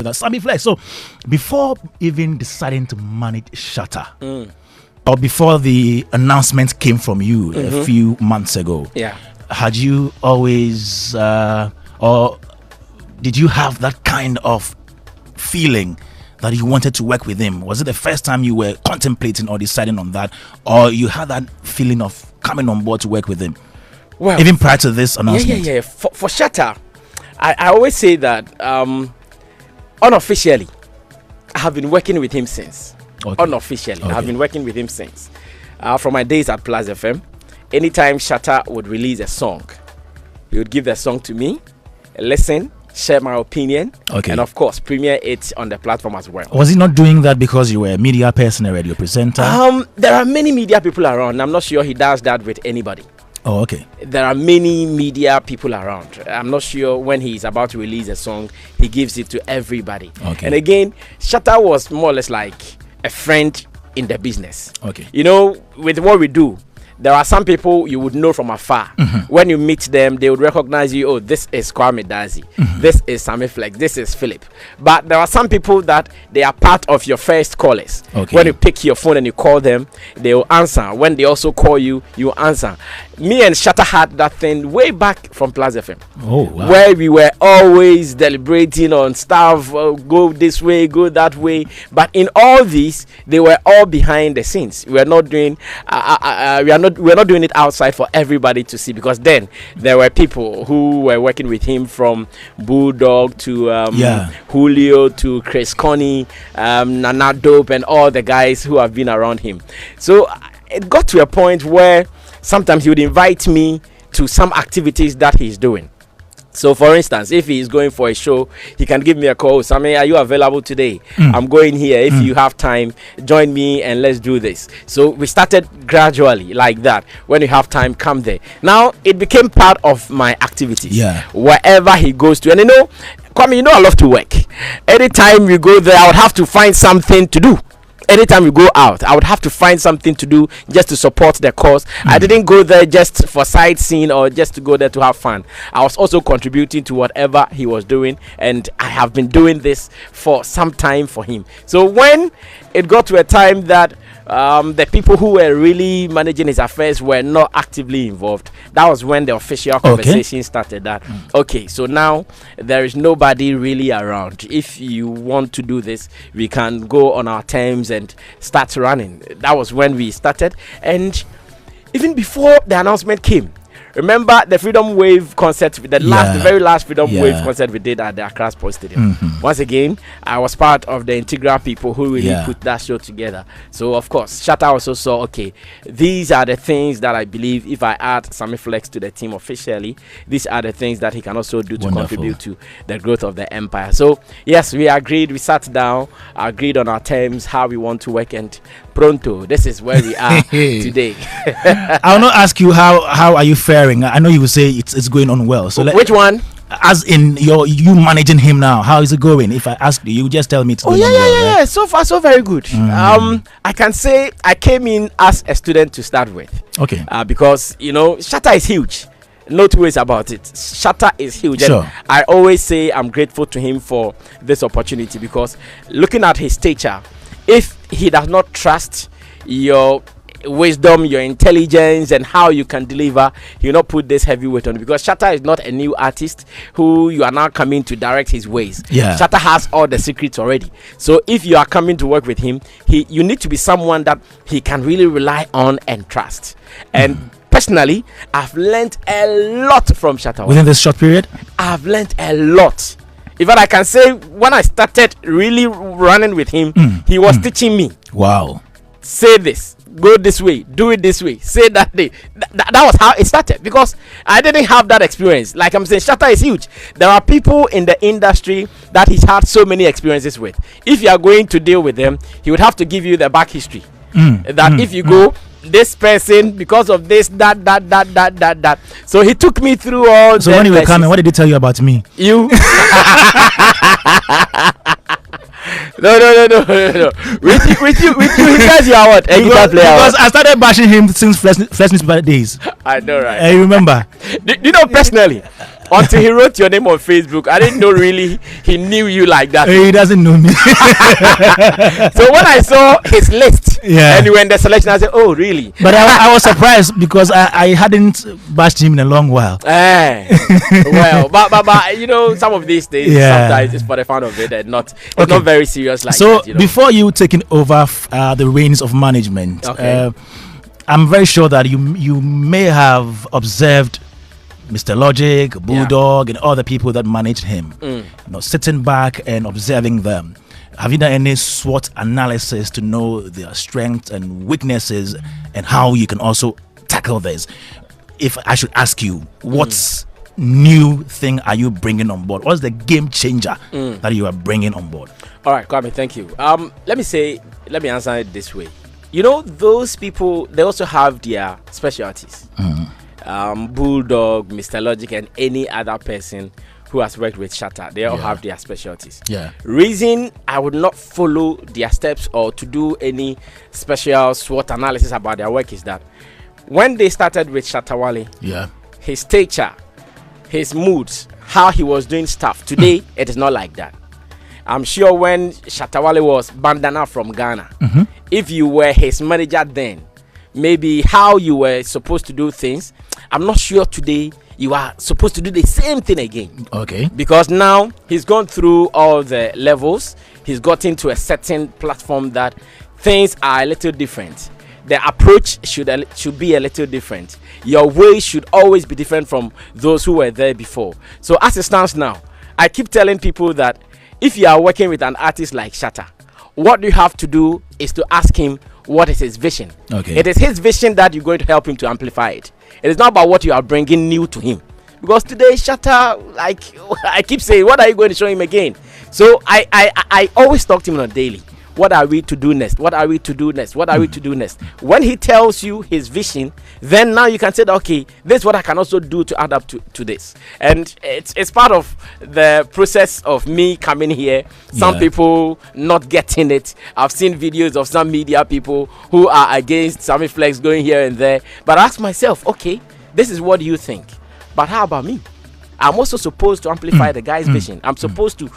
with us. Sammy Flex. So, before even deciding to manage Shatta, or before the announcement came from you a few months ago, had you always, or did you have that kind of feeling that you wanted to work with him? Was it the first time you were contemplating or deciding on that, or you had that feeling of coming on board to work with him? Well, even prior to this announcement. Yeah. For Shatta, I always say that unofficially, I have been working with him since. Unofficially, I have been working with him since. From my days at Plus FM, anytime Shatta would release a song, he would give the song to me, listen, share my opinion, and of course premiere it on the platform as well. Was he not doing that because you were a media person, a radio presenter? There are many media people around. I'm not sure he does that with anybody. Oh, okay. There are many media people around. I'm not sure when he's about to release a song, he gives it to everybody. Okay. And again, Shatta was more or less like a friend in the business. Okay. You know, with what we do, there are some people you would know from afar. When you meet them, they would recognize you. Oh, this is Kwame Dazi. This is Sammy Flex. This is Philip. But there are some people that they are part of your first callers. When you pick your phone and you call them, they will answer. When they also call you, you answer. Me and Shatta had that thing way back from Plus FM. Oh, wow. Where we were always deliberating on stuff, go this way, go that way. But in all these, they were all behind the scenes. We are not doing, we're not doing it outside for everybody to see, because then there were people who were working with him, from Bulldog to Julio to Chris Connie, Nana Dope, and all the guys who have been around him. So it got to a point where sometimes he would invite me to some activities that he's doing. So, for instance, if he is going for a show, he can give me a call. Sammy, are you available today? I'm going here. If you have time, join me and let's do this. So we started gradually like that. When you have time, come there. Now, it became part of my activities. Wherever he goes to. And you know, Kwame, you know I love to work. Anytime we go there, I would have to find something to do. Anytime we go out, I would have to find something to do just to support the cause. I didn't go there just for sightseeing or just to go there to have fun. I was also contributing to whatever he was doing, and I have been doing this for some time for him. So when it got to a time that the people who were really managing his affairs were not actively involved, that was when the official conversation started. That so now there is nobody really around. If you want to do this, we can go on our terms and start running. That was when we started. And even before the announcement came, remember the Freedom Wave concert, the very last Freedom Wave concert we did at the Accra Sports Stadium. Once again, I was part of the integral people who really put that show together. So of course, Shatta also saw, these are the things that I believe if I add Sammy Flex to the team officially, these are the things that he can also do to contribute to the growth of the empire. So yes, we agreed, we sat down, agreed on our terms, how we want to work, and pronto, this is where we are today. I will not ask you how are you faring. I know you will say it's going on well. So which one? As in you managing him now, how is it going? If I ask you just tell me it's going on well. Right? So far so very good. I can say I came in as a student to start with. Because you know, Shatta is huge. No two ways about it. Shatta is huge. Sure. And I always say I'm grateful to him for this opportunity, because looking at his stature, if he does not trust your wisdom, your intelligence, and how you can deliver, he will not put this heavy weight on it, because Shatta is not a new artist who you are now coming to direct his ways. Shatta has all the secrets already. So if you are coming to work with him, you need to be someone that he can really rely on and trust. And personally, I've learned a lot from Shatta. Within this short period? I've learned a lot. In fact, I can say when I started really running with him, he was teaching me. Wow. Say this, go this way, do it this way, say that day. That was how it started, because I didn't have that experience. Like I'm saying, Shatta is huge. There are people in the industry that he's had so many experiences with. If you are going to deal with them, he would have to give you the back history. If you go, this person, because of this, that. So he took me through all. So when you were coming, what did he tell you about me? You. No. With you, he says you are what? A guitar player. Because I started bashing him since Flesh Newspaper days. I know, right? I remember. Do you know personally? Until he wrote your name on Facebook. I didn't know really he knew you like that. He doesn't know me. So when I saw his list, and you were in the selection, I said, oh, really? But I was surprised because I hadn't bashed him in a long while. Well, but you know, some of these days, sometimes it's for the fun of it and not, it's not very serious like so that. You know? Before you taking over the reins of management, I'm very sure that you may have observed Mr. Logic, Bulldog, and other people that managed him. You know, sitting back and observing them. Have you done any SWOT analysis to know their strengths and weaknesses and how you can also tackle this? If I should ask you, what's new thing are you bringing on board? What's the game changer that you are bringing on board? All right, Kwame, thank you. Let me answer it this way. You know, those people, they also have their specialties. Bulldog, Mr. Logic, and any other person who has worked with Shatta, they all have their specialties. Reason I would not follow their steps or to do any special SWOT analysis about their work is that when they started with Shatta Wale, his stature, his moods, how he was doing stuff, today it is not like that. I'm sure when Shatta Wale was bandana from Ghana, if you were his manager then, maybe how you were supposed to do things, I'm not sure today you are supposed to do the same thing again. Because now he's gone through all the levels. He's gotten to a certain platform that things are a little different. The approach should be a little different. Your way should always be different from those who were there before. So as it stands now, I keep telling people that if you are working with an artist like Shatta, what you have to do is to ask him what is his vision. It is his vision that you're going to help him to amplify it. It is not about what you are bringing new to him. Because today, Shatta, like I keep saying, what are you going to show him again? So I always talk to him on a daily. What are we to do next? What are we to do next? What are we to do next? When he tells you his vision, then now you can say, okay, this is what I can also do to add up to this. And it's part of the process of me coming here. Some people not getting it. I've seen videos of some media people who are against Sammy Flex going here and there. But I ask myself, okay, this is what you think. But how about me? I'm also supposed to amplify the guy's vision. I'm supposed to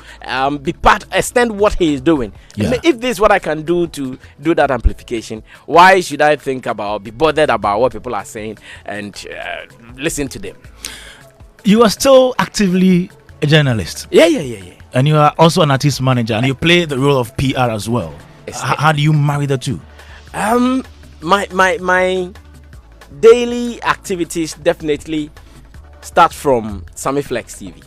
extend what he is doing. If this is what I can do to do that amplification, why should I be bothered about what people are saying and listen to them? You are still actively a journalist. And you are also an artist manager, and you play the role of PR as well. How do you marry the two? My daily activities definitely start from Sammy Flex TV,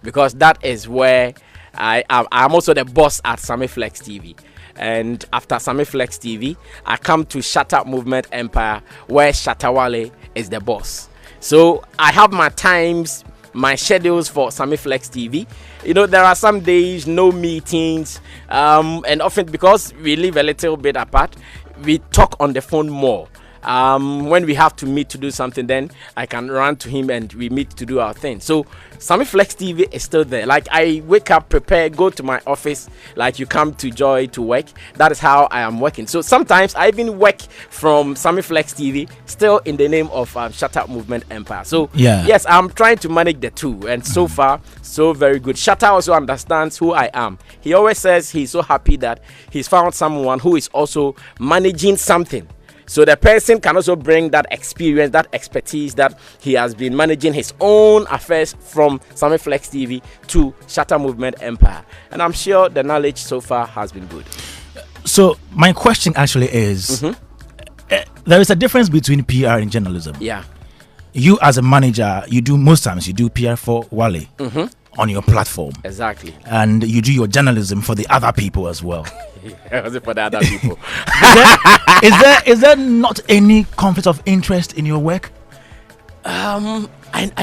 because that is where I'm also the boss at Sammy Flex TV. And after Sammy Flex TV, I come to Shatta Movement Empire, where Shatta Wale is the boss. So I have my times, my schedules for Sammy Flex TV. You know, there are some days no meetings, and often because we live a little bit apart, we talk on the phone more. When we have to meet to do something, then I can run to him and we meet to do our thing. So Sammy Flex TV is still there. Like, I wake up, prepare, go to my office, like you come to Joy to work. That is how I am working. So sometimes I even work from Sammy Flex TV, still in the name of Shatta Movement Empire. So yes, I'm trying to manage the two, and so far so very good. Shatta also understands who I am. He always says he's so happy that he's found someone who is also managing something. So the person can also bring that experience, that expertise that he has been managing his own affairs from Sammy Flex TV to Shatta Movement Empire. And I'm sure the knowledge so far has been good. So my question actually is, there is a difference between PR and journalism. You as a manager, most times you do PR for Wale on your platform. Exactly. And you do your journalism for the other people as well. Was it for the other people? Is there not any conflict of interest in your work? I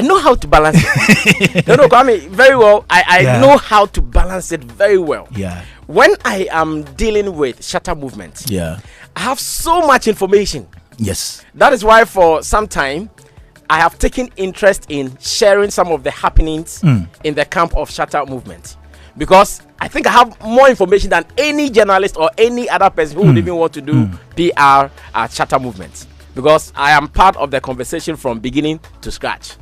know how to balance it. No, Kwame, very well. I know how to balance it very well. When I am dealing with Shatta Movement, I have so much information. That is why for some time I have taken interest in sharing some of the happenings in the camp of Shatta Movement, because I think I have more information than any journalist or any other person who would even want to do PR at Shatta Movement, because I am part of the conversation from beginning to scratch.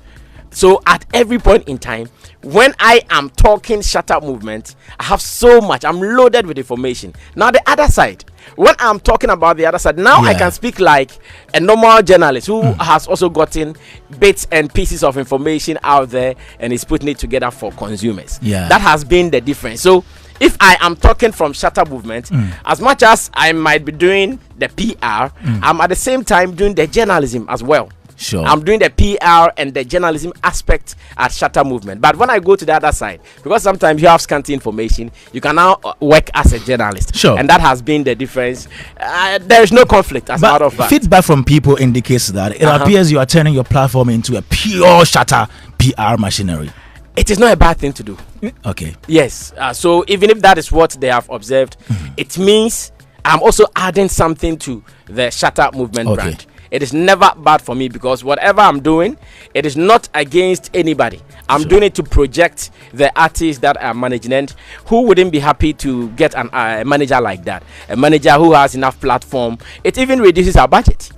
So at every point in time, when I am talking Shatta movement, I have so much. I'm loaded with information. Now the other side, when I'm talking about the other side, now I can speak like a normal journalist who has also gotten bits and pieces of information out there and is putting it together for consumers. That has been the difference. So if I am talking from Shatta movement, as much as I might be doing the PR, I'm at the same time doing the journalism as well. Sure. I'm doing the PR and the journalism aspect at Shatta movement. But when I go to the other side, because sometimes you have scanty information, you can now work as a journalist. Sure. And that has been the difference. There is no conflict as a matter of fact. Feedback from people indicates that it appears you are turning your platform into a pure Shatta PR machinery. It is not a bad thing to do. Okay. Yes. So even if that is what they have observed, it means I'm also adding something to the Shatta movement brand. It is never bad for me, because whatever I'm doing, it is not against anybody. I'm doing it to project the artists that I'm managing. And who wouldn't be happy to get a manager like that? A manager who has enough platform. It even reduces our budget.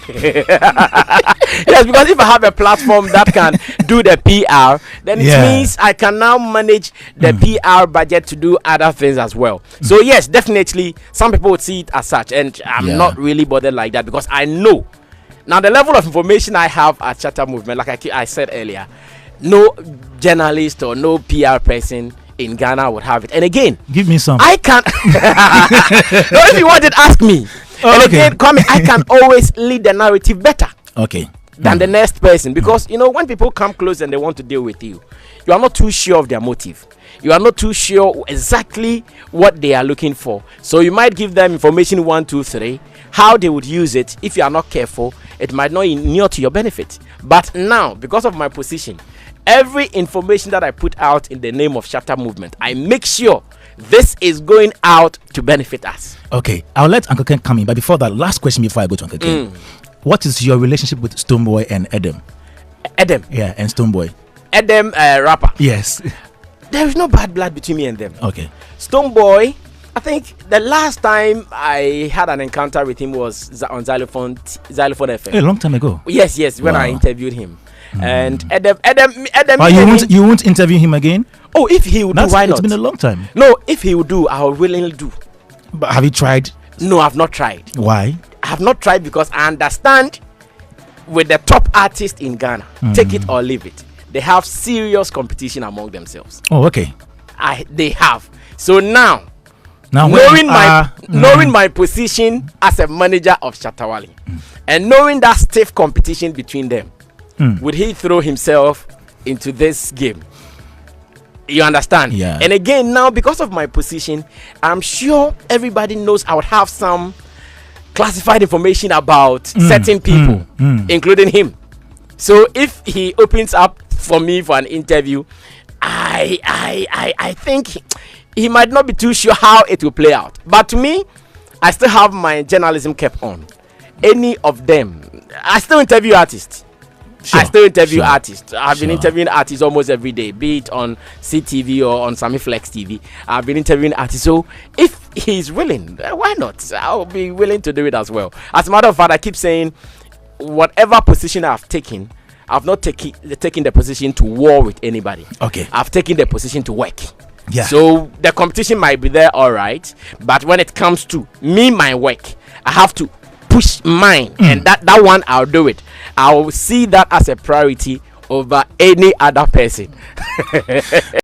Yes, because if I have a platform that can do the PR, then it means I can now manage the PR budget to do other things as well. So yes, definitely some people would see it as such, and I'm not really bothered like that, because I know now the level of information I have at Shatta movement, like I said earlier, no journalist or no PR person in Ghana would have it. And again, give me some. I can't. No, if you want it, ask me. And again, I can always lead the narrative better than the next person, because you know, when people come close and they want to deal with you, you are not too sure of their motive. You are not too sure exactly what they are looking for. So you might give them information 1, 2, 3. How they would use it, if you are not careful, it might not inure to your benefit. But now, because of my position, every information that I put out in the name of Shatta movement, I make sure this is going out to benefit us. Okay, I'll let Uncle Ken come in, but before that, last question before I go to Uncle Ken. What is your relationship with Stonebwoy and Edem? Edem? Yeah, and Stonebwoy. Edem, rapper? Yes. There is no bad blood between me and them. Okay. Stonebwoy, I think the last time I had an encounter with him was on Xylophone FM. A long time ago. Yes, when I interviewed him. And Edem. But you won't interview him again? Oh, if he would do, why not? It's been a long time. No, if he would do, I will willingly do. But have you tried? No, I've not tried. Why? I have not tried because I understand with the top artists in Ghana, take it or leave it, they have serious competition among themselves. Oh, okay. They have. So now knowing my position as a manager of Shatta Wale, and knowing that stiff competition between them, would he throw himself into this game? You understand? Yeah. And again, now because of my position, I'm sure everybody knows I would have some classified information about certain people, including him. So if he opens up for me for an interview, I think he might not be too sure how it will play out. But to me, I still have my journalism kept on. Any of them, I still interview artists. Sure, I still interview artists. I've been interviewing artists almost every day, be it on CTV or on Sammy Flex TV. I've been interviewing artists. So if he's willing, why not? I'll be willing to do it as well. As a matter of fact, I keep saying, whatever position I've taken, I've not taken the position to war with anybody. Okay. I've taken the position to work. Yeah. So the competition might be there, all right. But when it comes to me, my work, I have to push mine, and that one I'll do it. I will see that as a priority over any other person.